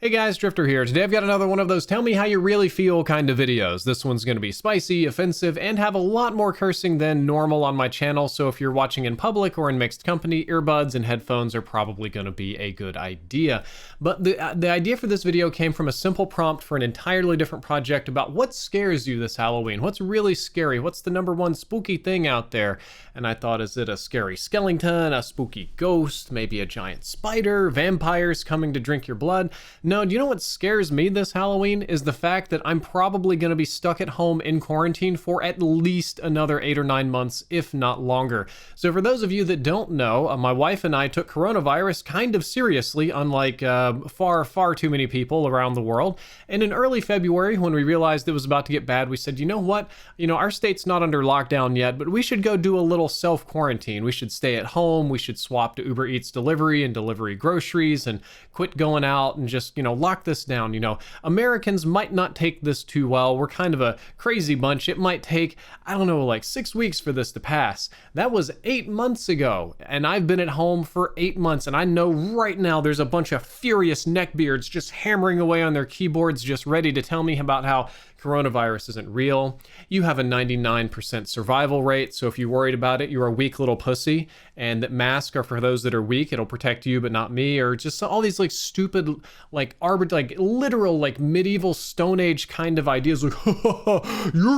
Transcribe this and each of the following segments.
Hey guys, Drifter here. Today I've got another one of those tell me how you really feel kind of videos. This one's going to be spicy, offensive, and have a lot more cursing than normal on my channel, so if you're watching in public or in mixed company, earbuds and headphones are probably going to be a good idea. But the idea for this video came from a simple prompt for an entirely different project about what scares you this Halloween. What's really scary? What's the number one spooky thing out there? And I thought, is it a scary skeleton, a spooky ghost, maybe a giant spider, vampires coming to drink your blood? No, do you know what scares me this Halloween is the fact that I'm probably going to be stuck at home in quarantine for at least another 8 or 9 months, if not longer. So for those of you that don't know, my wife and I took coronavirus kind of seriously, unlike far too many people around the world. And in early February, when we realized it was about to get bad, we said, you know what? Our state's not under lockdown yet, but we should go do a little self-quarantine. We should stay at home. We should swap to Uber Eats delivery and delivery groceries and quit going out and just, lock this down. Americans might not take this too well. We're kind of a crazy bunch. It might take, like 6 weeks for this to pass. That was 8 months ago, and I've been at home for 8 months, and I know right now there's a bunch of furious neckbeards just hammering away on their keyboards, just ready to tell me about how coronavirus isn't real. You have a 99% survival rate, so if you're worried about it, you're a weak little pussy, and that masks are for those that are weak. It'll protect you, but not me, or just all these stupid, literal, medieval Stone Age kind of ideas, you're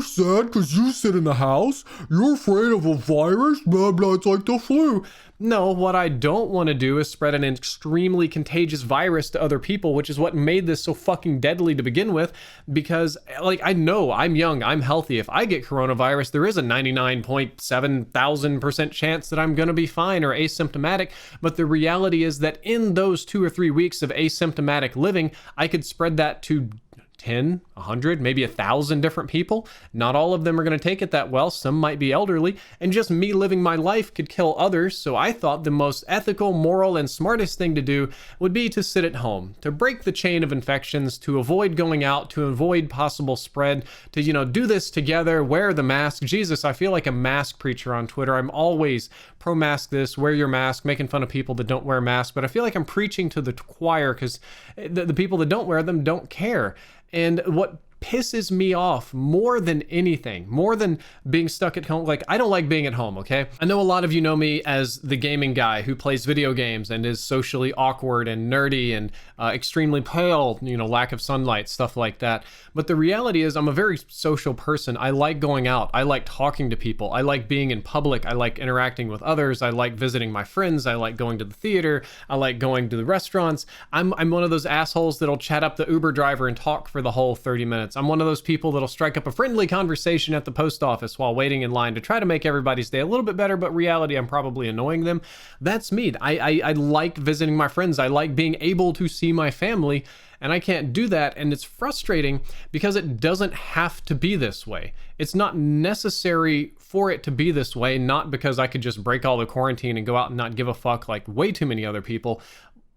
sad because you sit in the house, you're afraid of a virus, blah, blah, it's like the flu. No, what I don't want to do is spread an extremely contagious virus to other people, which is what made this so fucking deadly to begin with, because, I know I'm young, I'm healthy. If I get coronavirus, there is a 99.7,000% chance that I'm going to be fine or asymptomatic, but the reality is that in those 2 or 3 weeks of asymptomatic living, I could spread that to 10, 100, maybe 1,000 different people. Not all of them are going to take it that well. Some might be elderly, and just me living my life could kill others. So I thought the most ethical, moral, and smartest thing to do would be to sit at home, to break the chain of infections, to avoid going out, to avoid possible spread, to, do this together, wear the mask. Jesus, I feel like a mask preacher on Twitter. I'm always pro-mask this, wear your mask, making fun of people that don't wear masks, but I feel like I'm preaching to the choir because the people that don't wear them don't care. And what pisses me off more than anything, more than being stuck at home, I don't like being at home, okay? I know a lot of you know me as the gaming guy who plays video games and is socially awkward and nerdy and extremely pale, lack of sunlight, stuff like that. But the reality is I'm a very social person. I like going out. I like talking to people. I like being in public. I like interacting with others. I like visiting my friends. I like going to the theater. I like going to the restaurants. I'm one of those assholes that'll chat up the Uber driver and talk for the whole 30 minutes. I'm one of those people that'll strike up a friendly conversation at the post office while waiting in line to try to make everybody's day a little bit better, but reality, I'm probably annoying them. That's me. I like visiting my friends. I like being able to see my family, and I can't do that, and it's frustrating because it doesn't have to be this way. It's not necessary for it to be this way, not because I could just break all the quarantine and go out and not give a fuck like way too many other people,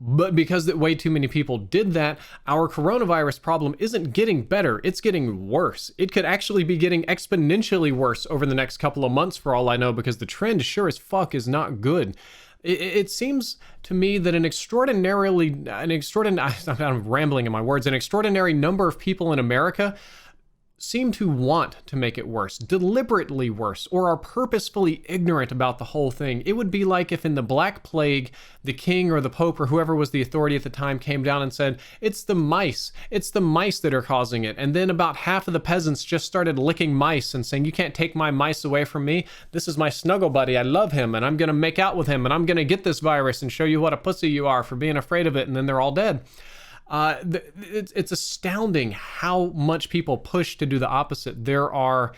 but because that way too many people did that. Our coronavirus problem isn't getting better, it's getting worse. It could actually be getting exponentially worse over the next couple of months for all I know, because the trend sure as fuck is not good. It seems to me that I'm rambling in my words, an extraordinary number of people in America seem to want to make it worse, deliberately worse, or are purposefully ignorant about the whole thing. It would be like if in the Black Plague, the king or the pope or whoever was the authority at the time came down and said, it's the mice that are causing it. And then about half of the peasants just started licking mice and saying, you can't take my mice away from me. This is my snuggle buddy. I love him, and I'm going to make out with him, and I'm going to get this virus and show you what a pussy you are for being afraid of it. And then they're all dead. It's astounding how much people push to do the opposite. There are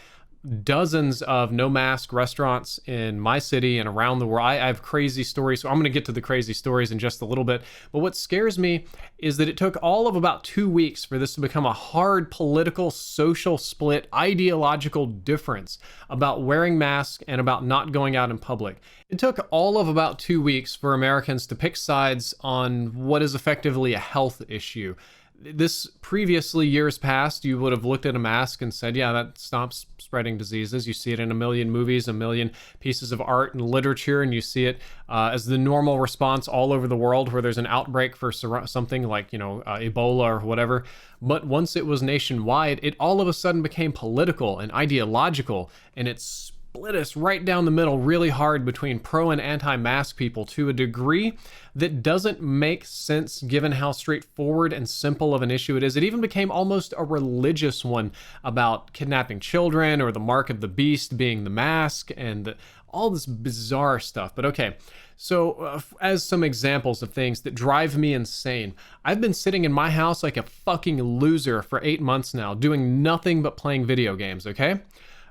dozens of no mask restaurants in my city and around the world. I have crazy stories, so I'm going to get to the crazy stories in just a little bit. But what scares me is that it took all of about 2 weeks for this to become a hard political, social split, ideological difference about wearing masks and about not going out in public. It took all of about 2 weeks for Americans to pick sides on what is effectively a health issue. this previously, years past, you would have looked at a mask and said, yeah, that stops spreading diseases. You see it in a million movies, a million pieces of art and literature, and you see it as the normal response all over the world where there's an outbreak for something like, Ebola or whatever. But once it was nationwide, it all of a sudden became political and ideological, and it split us right down the middle really hard between pro and anti-mask people to a degree that doesn't make sense given how straightforward and simple of an issue it is. It even became almost a religious one about kidnapping children or the mark of the beast being the mask and all this bizarre stuff. But okay, so as some examples of things that drive me insane, I've been sitting in my house like a fucking loser for 8 months now, doing nothing but playing video games, okay?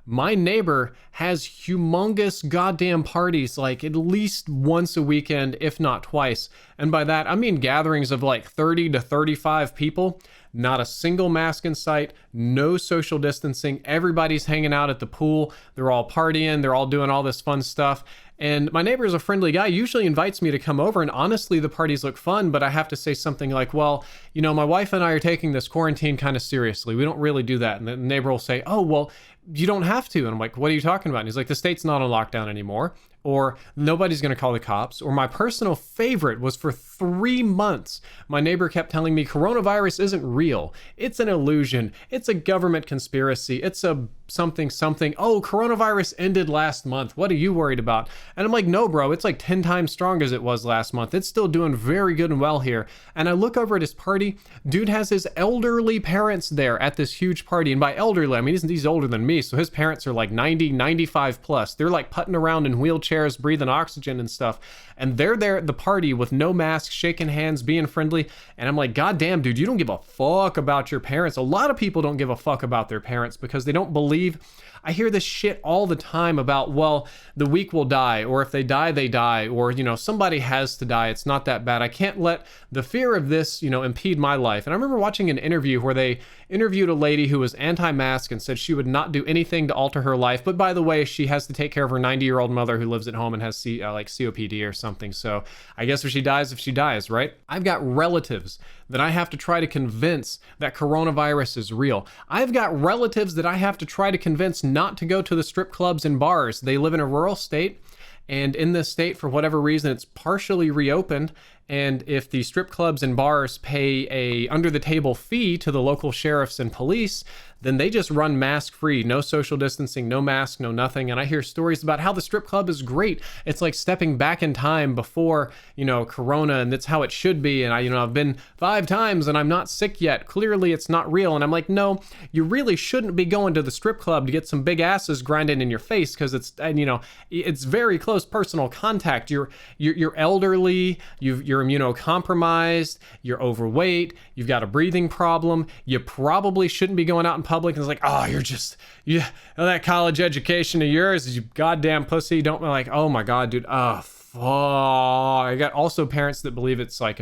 My neighbor has humongous goddamn parties like at least once a weekend, if not twice. And by that, I mean gatherings of like 30 to 35 people, not a single mask in sight, no social distancing. Everybody's hanging out at the pool. They're all partying. They're all doing all this fun stuff. And my neighbor is a friendly guy, usually invites me to come over, and honestly, the parties look fun, but I have to say something like, well, my wife and I are taking this quarantine kind of seriously. We don't really do that. And the neighbor will say, oh, well, you don't have to. And I'm like, what are you talking about? And he's like, the state's not on lockdown anymore, or nobody's going to call the cops. Or my personal favorite was for 3 months, my neighbor kept telling me coronavirus isn't real. It's an illusion. It's a government conspiracy. It's a something. Oh, coronavirus ended last month. What are you worried about? And I'm like, no, bro, it's like 10 times strong as it was last month. It's still doing very good and well here. And I look over at his party. Dude has his elderly parents there at this huge party. And by elderly, I mean, he's older than me. So his parents are like 90, 95 plus. They're like putting around in wheelchairs, breathing oxygen and stuff. And they're there at the party with no masks, shaking hands, being friendly. And I'm like, God damn, dude, you don't give a fuck about your parents. A lot of people don't give a fuck about their parents because they don't believe. I hear this shit all the time about, well, the weak will die, or if they die, they die, or, somebody has to die. It's not that bad. I can't let the fear of this, impede my life. And I remember watching an interview where they interviewed a lady who was anti-mask and said she would not do anything to alter her life. But by the way, she has to take care of her 90-year-old mother who lives at home and has COPD or something. So I guess if she dies, right? I've got relatives that I have to try to convince that coronavirus is real. I've got relatives that I have to try to convince not to go to the strip clubs and bars. They live in a rural state, and in this state, for whatever reason, it's partially reopened. And if the strip clubs and bars pay a under-the-table fee to the local sheriffs and police, then they just run mask-free, no social distancing, no mask, no nothing. And I hear stories about how the strip club is great. It's like stepping back in time before, Corona, and that's how it should be. And I've been 5 times and I'm not sick yet. Clearly it's not real. And I'm like, no, you really shouldn't be going to the strip club to get some big asses grinding in your face, because it's very close personal contact. You're elderly, you're immunocompromised, you're overweight, you've got a breathing problem, you probably shouldn't be going out in public. And it's like, oh, that college education of yours, you goddamn pussy. Don't, like, oh my God, dude. Oh, fuck. I got also parents that believe it's like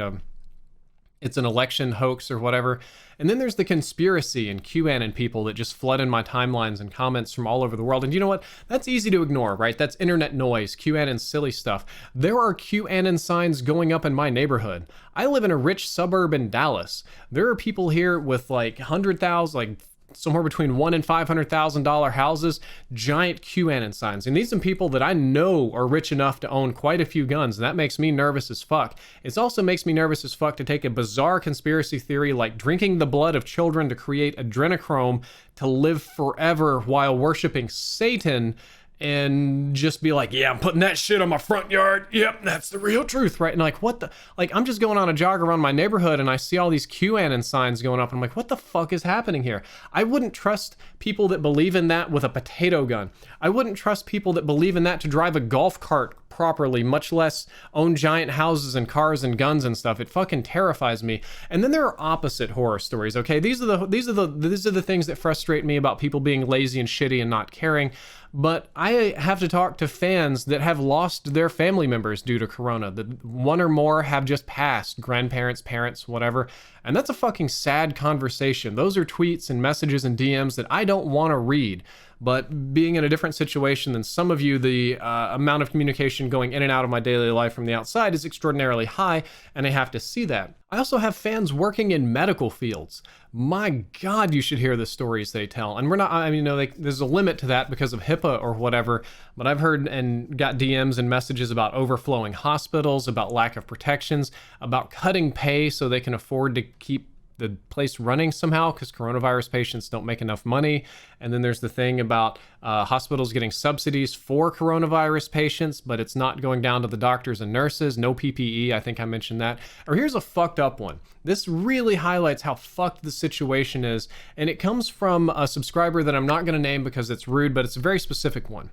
it's an election hoax or whatever. And then there's the conspiracy and QAnon people that just flood in my timelines and comments from all over the world. And you know what? That's easy to ignore, right? That's internet noise, QAnon silly stuff. There are QAnon signs going up in my neighborhood. I live in a rich suburb in Dallas. There are people here with like 100,000, somewhere between $100,000 and $500,000 houses, giant QAnon signs. And these are people that I know are rich enough to own quite a few guns. And that makes me nervous as fuck. It also makes me nervous as fuck to take a bizarre conspiracy theory like drinking the blood of children to create adrenochrome to live forever while worshiping Satan, and just be like, yeah, I'm putting that shit on my front yard. Yep, that's the real truth, right? And like, what the, like, I'm just going on a jog around my neighborhood and I see all these QAnon signs going up and I'm like, what the fuck is happening here? I wouldn't trust people that believe in that with a potato gun. I wouldn't trust people that believe in that to drive a golf cart properly, much less own giant houses and cars and guns and stuff. It fucking terrifies me. And then there are opposite horror stories, okay? These are the things that frustrate me about people being lazy and shitty and not caring. But I have to talk to fans that have lost their family members due to corona. That one or more have just passed, grandparents, parents, whatever. And that's a fucking sad conversation. Those are tweets and messages and DMs that I don't want to read. But being in a different situation than some of you, the amount of communication going in and out of my daily life from the outside is extraordinarily high, and I have to see that. I also have fans working in medical fields. My God, you should hear the stories they tell. And we're not, I mean, there's a limit to that because of HIPAA or whatever, but I've heard and got DMs and messages about overflowing hospitals, about lack of protections, about cutting pay so they can afford to keep the place running somehow because coronavirus patients don't make enough money. And then there's the thing about hospitals getting subsidies for coronavirus patients, but it's not going down to the doctors and nurses. No PPE. I think I mentioned that. Or here's a fucked up one. This really highlights how fucked the situation is. And it comes from a subscriber that I'm not going to name because it's rude, but it's a very specific one.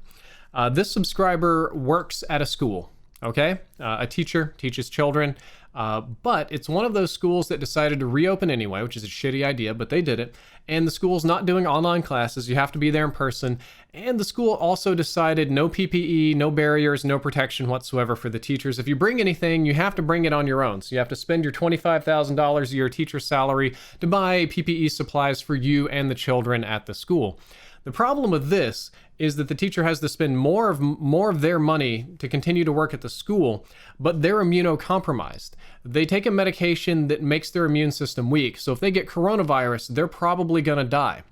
This subscriber works at a school. Okay, a teacher teaches children, but it's one of those schools that decided to reopen anyway, which is a shitty idea, but they did it. And the school's not doing online classes. You have to be there in person. And the school also decided no PPE, no barriers, no protection whatsoever for the teachers. If you bring anything, you have to bring it on your own. So you have to spend your $25,000 a year teacher salary to buy PPE supplies for you and the children at the school. The problem with this is that the teacher has to spend more of their money to continue to work at the school, but they're immunocompromised. They take a medication that makes their immune system weak. So if they get coronavirus, they're probably going to die.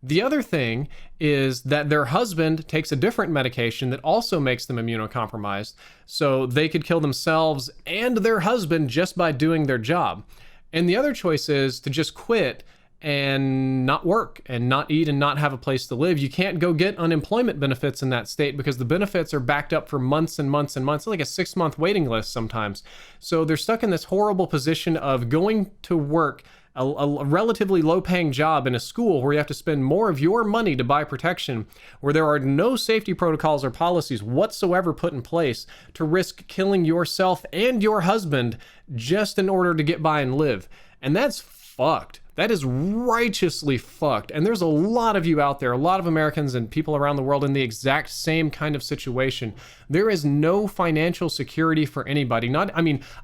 The other thing is that their husband takes a different medication that also makes them immunocompromised. So they could kill themselves and their husband just by doing their job. And the other choice is to just quit and not work and not eat and not have a place to live. You can't go get unemployment benefits in that state because the benefits are backed up for months and months and months, like a 6-month waiting list sometimes. So they're stuck in this horrible position of going to work a relatively low-paying job in a school where you have to spend more of your money to buy protection, where there are no safety protocols or policies whatsoever put in place to risk killing yourself and your husband just in order to get by and live. And that's fucked. That is righteously fucked. And there's a lot of you out there, a lot of Americans and people around the world in the exact same kind of situation. There is no financial security for anybody.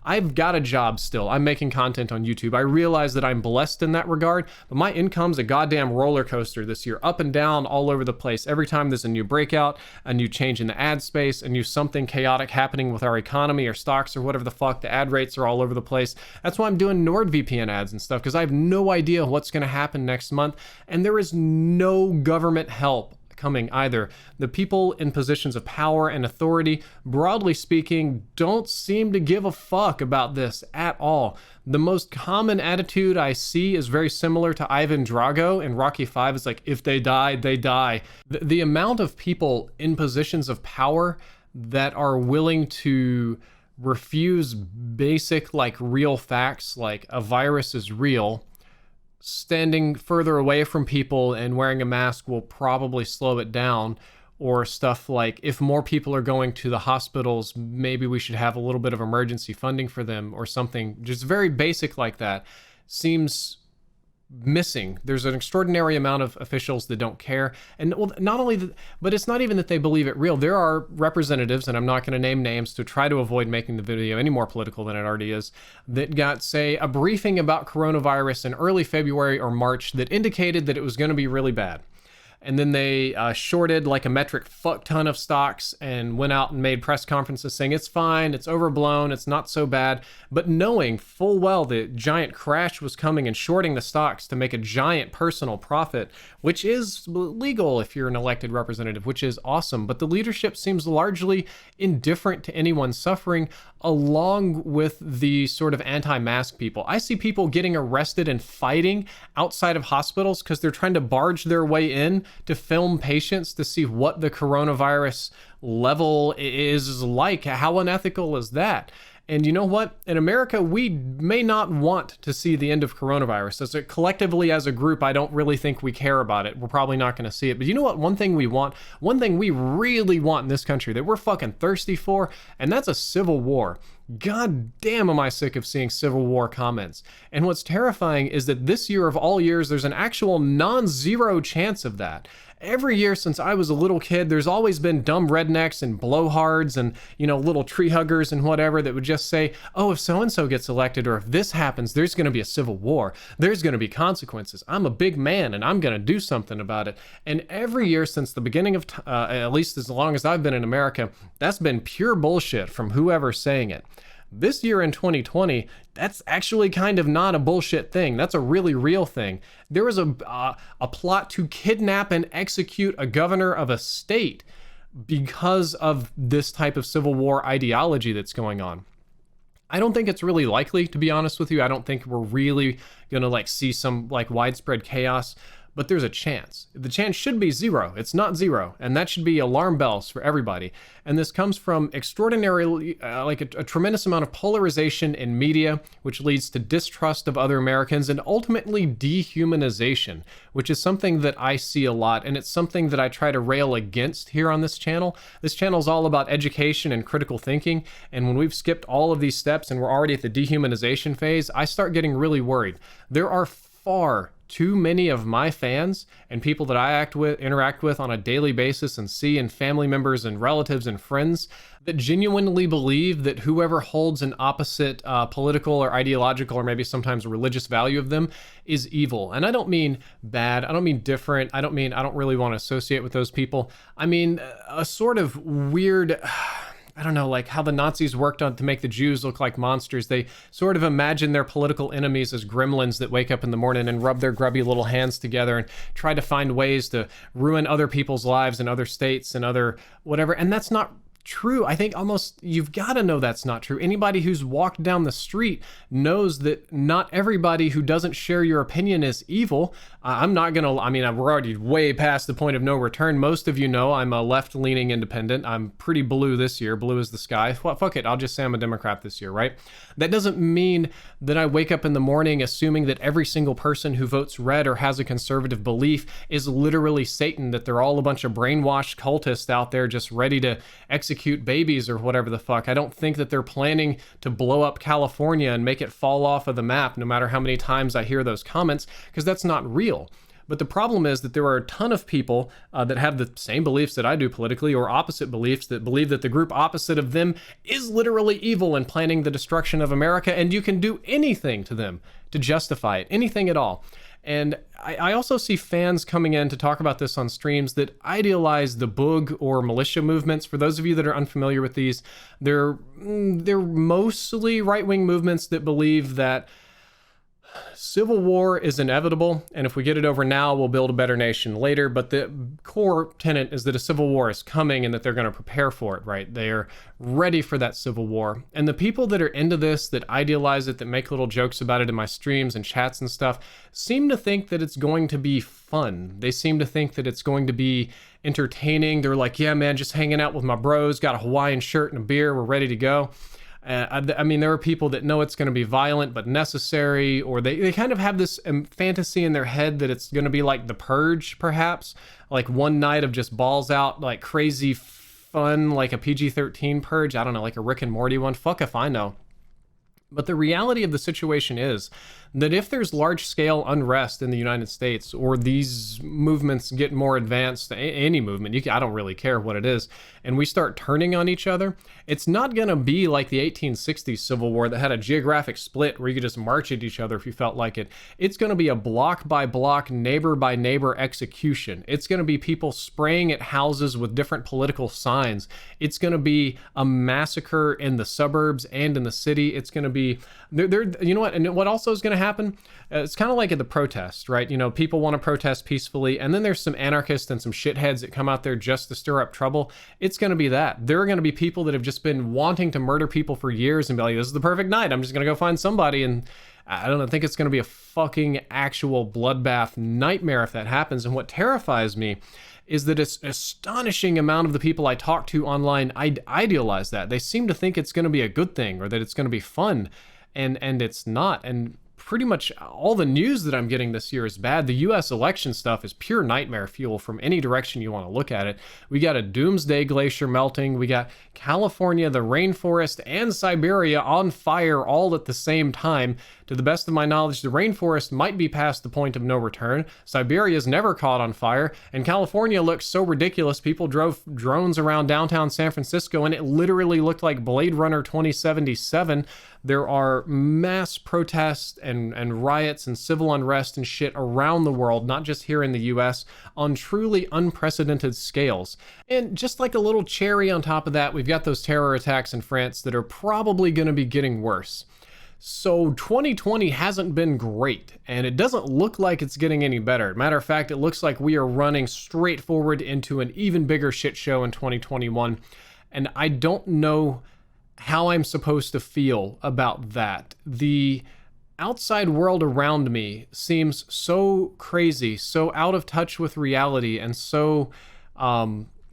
I've got a job still. I'm making content on YouTube. I realize that I'm blessed in that regard, but my income's a goddamn roller coaster this year, up and down all over the place. Every time there's a new breakout, a new change in the ad space, a new something chaotic happening with our economy or stocks or whatever the fuck, the ad rates are all over the place. That's why I'm doing NordVPN ads and stuff, because I have no idea what's going to happen next month, and there is no government help coming either. The people in positions of power and authority, broadly speaking, don't seem to give a fuck about this at all. The most common attitude I see is very similar to Ivan Drago in Rocky V. It's like, if they die, they die. The amount of people in positions of power that are willing to refuse basic, real facts, like a virus is real, standing further away from people and wearing a mask will probably slow it down, or stuff like, if more people are going to the hospitals, maybe we should have a little bit of emergency funding for them, or something just very basic like that, seems missing. There's an extraordinary amount of officials that don't care. And not only that, but it's not even that they believe it real. There are representatives, and I'm not going to name names to try to avoid making the video any more political than it already is, that got, say, a briefing about coronavirus in early February or March that indicated that it was going to be really bad. And then they shorted like a metric fuck ton of stocks and went out and made press conferences saying it's fine, it's overblown, it's not so bad. But knowing full well the giant crash was coming and shorting the stocks to make a giant personal profit, which is legal if you're an elected representative, which is awesome. But the leadership seems largely indifferent to anyone suffering, along with the sort of anti-mask people. I see people getting arrested and fighting outside of hospitals because they're trying to barge their way in to film patients to see what the coronavirus level is like. How unethical is that? And you know what? In America, we may not want to see the end of coronavirus. Collectively as a group, I don't really think we care about it. We're probably not going to see it. But you know what? One thing we want, one thing we really want in this country that we're fucking thirsty for, and that's a civil war. God damn, am I sick of seeing Civil War comments. And what's terrifying is that this year of all years, there's an actual non-zero chance of that. Every year since I was a little kid, there's always been dumb rednecks and blowhards and, little tree huggers and whatever that would just say, oh, if so-and-so gets elected, or if this happens, there's going to be a civil war. There's going to be consequences. I'm a big man and I'm going to do something about it. And every year since the beginning of, at least as long as I've been in America, that's been pure bullshit from whoever's saying it. This year in 2020, that's actually kind of not a bullshit thing. That's a really real thing. There was a plot to kidnap and execute a governor of a state because of this type of civil war ideology that's going on. I don't think it's really likely, to be honest with you. I don't think we're really gonna like see some like widespread chaos, but there's a chance. The chance should be zero. It's not zero, and that should be alarm bells for everybody. And this comes from extraordinarily, like a tremendous amount of polarization in media, which leads to distrust of other Americans and ultimately dehumanization, which is something that I see a lot, and it's something that I try to rail against here on this channel. This channel is all about education and critical thinking, and when we've skipped all of these steps and we're already at the dehumanization phase, I start getting really worried. There are far too many of my fans and people that I interact with on a daily basis and see, and family members and relatives and friends that genuinely believe that whoever holds an opposite political or ideological or maybe sometimes religious value of them is evil. And I don't mean bad. I don't mean different. I don't mean I don't really want to associate with those people. I mean a sort of weird... I don't know, like how the Nazis worked on to make the Jews look like monsters. They sort of imagine their political enemies as gremlins that wake up in the morning and rub their grubby little hands together and try to find ways to ruin other people's lives in other states and other whatever. And that's not true. I think almost you've got to know that's not true. Anybody who's walked down the street knows that not everybody who doesn't share your opinion is evil. I'm not going to, I mean, we're already way past the point of no return. Most of you know I'm a left-leaning independent. I'm pretty blue this year. Blue as the sky. Well, fuck it. I'll just say I'm a Democrat this year, right? That doesn't mean that I wake up in the morning assuming that every single person who votes red or has a conservative belief is literally Satan, that they're all a bunch of brainwashed cultists out there just ready to execute babies or whatever the fuck. I don't think that they're planning to blow up California and make it fall off of the map, no matter how many times I hear those comments, because that's not real. But the problem is that there are a ton of people that have the same beliefs that I do politically, or opposite beliefs, that believe that the group opposite of them is literally evil and planning the destruction of America, and you can do anything to them to justify it, anything at all. And I also see fans coming in to talk about this on streams that idealize the Boog or militia movements. For those of you that are unfamiliar with these, they're mostly right-wing movements that believe that civil war is inevitable, and if we get it over now, we'll build a better nation later. But the core tenet is that a civil war is coming and that they're going to prepare for it, right? They're ready for that civil war. And the people that are into this, that idealize it, that make little jokes about it in my streams and chats and stuff, seem to think that it's going to be fun. They seem to think that it's going to be entertaining. They're like, yeah, man, just hanging out with my bros, got a Hawaiian shirt and a beer, we're ready to go. I mean, there are people that know it's going to be violent but necessary, or they kind of have this fantasy in their head that it's going to be like The Purge, perhaps, like one night of just balls out, like crazy fun, like a PG-13 purge. I don't know, like a Rick and Morty one. Fuck if I know. But the reality of the situation is that if there's large-scale unrest in the United States, or these movements get more advanced, any movement, I don't really care what it is, and we start turning on each other, it's not going to be like the 1860s Civil War that had a geographic split where you could just march at each other if you felt like it. It's going to be a block-by-block, neighbor-by-neighbor execution. It's going to be people spraying at houses with different political signs. It's going to be a massacre in the suburbs and in the city. It's going to be... you know what? And what also is going to happen? It's kind of like at the protests, right? You know, people want to protest peacefully, and then there's some anarchists and some shitheads that come out there just to stir up trouble. It's going to be that. There are going to be people that have just been wanting to murder people for years and be like, this is the perfect night. I'm just going to go find somebody. And I don't know, I think it's going to be a fucking actual bloodbath nightmare if that happens. And what terrifies me is that it's an astonishing amount of the people I talk to online idealize that. They seem to think it's going to be a good thing, or that it's going to be fun. And it's not. And pretty much all the news that I'm getting this year is bad. The US election stuff is pure nightmare fuel from any direction you want to look at it. We got a doomsday glacier melting. We got California, the rainforest, and Siberia on fire all at the same time. To the best of my knowledge, the rainforest might be past the point of no return. Siberia's never caught on fire, and California looks so ridiculous. People drove drones around downtown San Francisco, and it literally looked like Blade Runner 2077. There are mass protests and and riots and civil unrest and shit around the world, not just here in the US, on truly unprecedented scales. And just like a little cherry on top of that, we've got those terror attacks in France that are probably going to be getting worse. So 2020 hasn't been great, and it doesn't look like it's getting any better. Matter of fact, it looks like we are running straight forward into an even bigger shit show in 2021, and I don't know how I'm supposed to feel about that. The outside world around me seems so crazy, so out of touch with reality, and so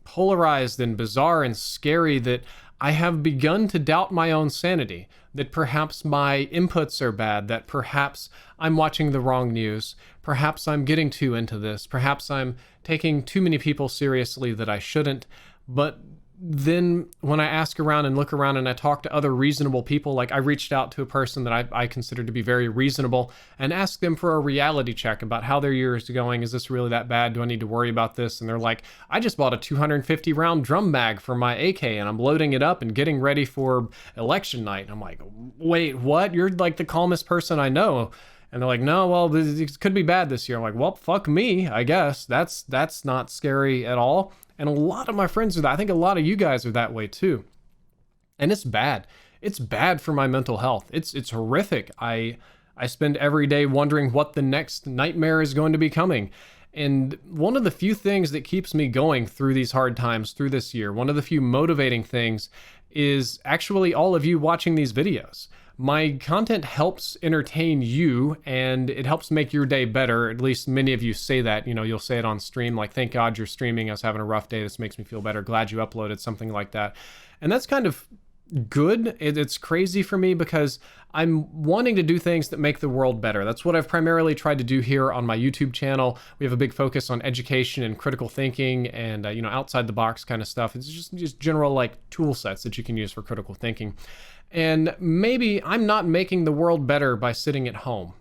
polarized and bizarre and scary that I have begun to doubt my own sanity, that perhaps my inputs are bad, that perhaps I'm watching the wrong news, perhaps I'm getting too into this, perhaps I'm taking too many people seriously that I shouldn't. But then when I ask around and look around and I talk to other reasonable people, like I reached out to a person that I consider to be very reasonable and asked them for a reality check about how their year is going. Is this really that bad? Do I need to worry about this? And they're like, I just bought a 250 round drum mag for my AK and I'm loading it up and getting ready for election night. And I'm like, wait, what? You're like the calmest person I know. And they're like, no, well, this could be bad this year. I'm like, well, fuck me, I guess. That's not scary at all. And a lot of my friends are that. I think a lot of you guys are that way too. And it's bad. It's bad for my mental health. It's horrific. I spend every day wondering what the next nightmare is going to be coming. And one of the few things that keeps me going through these hard times, through this year, one of the few motivating things is actually all of you watching these videos. My content helps entertain you and it helps make your day better. At least many of you say that, you'll say it on stream, like, thank God you're streaming. I was having a rough day. This makes me feel better. Glad you uploaded, something like that. And that's kind of good. It's crazy for me because I'm wanting to do things that make the world better. That's what I've primarily tried to do here on my YouTube channel. We have a big focus on education and critical thinking and, outside the box kind of stuff. It's just general like tool sets that you can use for critical thinking. And maybe I'm not making the world better by sitting at home.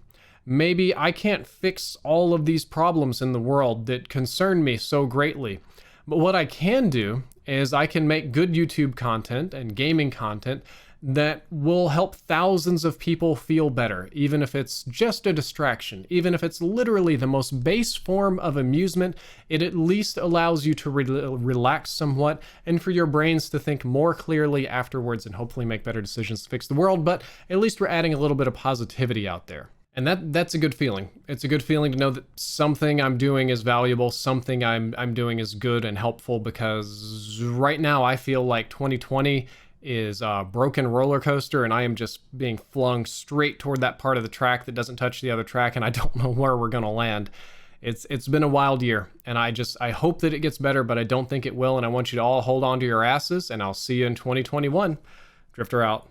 Maybe I can't fix all of these problems in the world that concern me so greatly. But what I can do is I can make good YouTube content and gaming content that will help thousands of people feel better, even if it's just a distraction, even if it's literally the most base form of amusement. It at least allows you to relax somewhat and for your brains to think more clearly afterwards and hopefully make better decisions to fix the world. But at least we're adding a little bit of positivity out there. And that's a good feeling. It's a good feeling to know that something I'm doing is valuable, something I'm doing is good and helpful, because right now I feel like 2020 is a broken roller coaster and I am just being flung straight toward that part of the track that doesn't touch the other track, and I don't know where we're gonna land. It's been a wild year, and I hope that it gets better, but I don't think it will, and I want you to all hold on to your asses, and I'll see you in 2021. Drifter out.